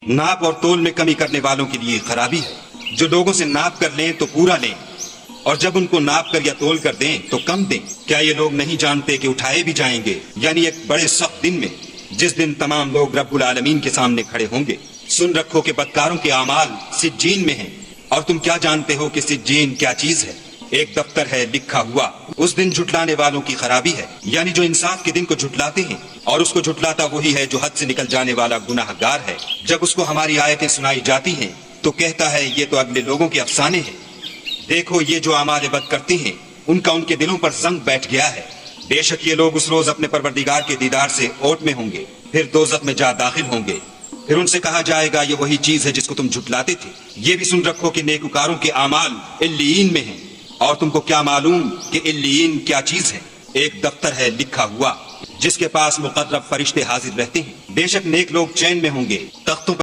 नाप और तोल में कमी करने वालों के लिए खराबी है। जो लोगों से नाप कर लें तो पूरा लें, और जब उनको नाप कर या तोल कर दें तो कम दें। क्या ये लोग नहीं जानते कि उठाए भी जाएंगे, यानी एक बड़े सख्त दिन में, जिस दिन तमाम लोग रब्बुल आलमीन के सामने खड़े होंगे। सुन रखो कि बदकारों के आमाल सिज्जीन में हैं, और तुम क्या जानते हो कि सिज्जीन क्या चीज है? एक दफ्तर है लिखा हुआ। उस दिन झुटलाने वालों की खराबी है, यानी जो इंसाफ के दिन को झुटलाते हैं, और उसको झुटलाता वही है जो हद से निकल जाने वाला गुनाहगार है। जब उसको हमारी आयतें सुनाई जाती हैं तो कहता है ये तो अगले लोगों के अफसाने हैं। देखो ये जो आमाल बद करते हैं उनका उनके दिलों पर जंग बैठ गया है। बेशक ये लोग उस रोज अपने परवरदिगार के दीदार से ओट में होंगे, फिर दोज़ख में जा दाखिल होंगे। फिर उनसे कहा जाएगा ये वही चीज है जिसको तुम झुटलाते थे। ये भी सुन रखो कि नेकुकारों के आमाल इल्लीन में हैं, और तुमको क्या मालूम कि इल्लीन क्या चीज है? एक दफ्तर है लिखा हुआ जिसके पास मुकर्रब फरिश्ते हाजिर रहते हैं। बेशक नेक लोग चैन में होंगे, तख्तों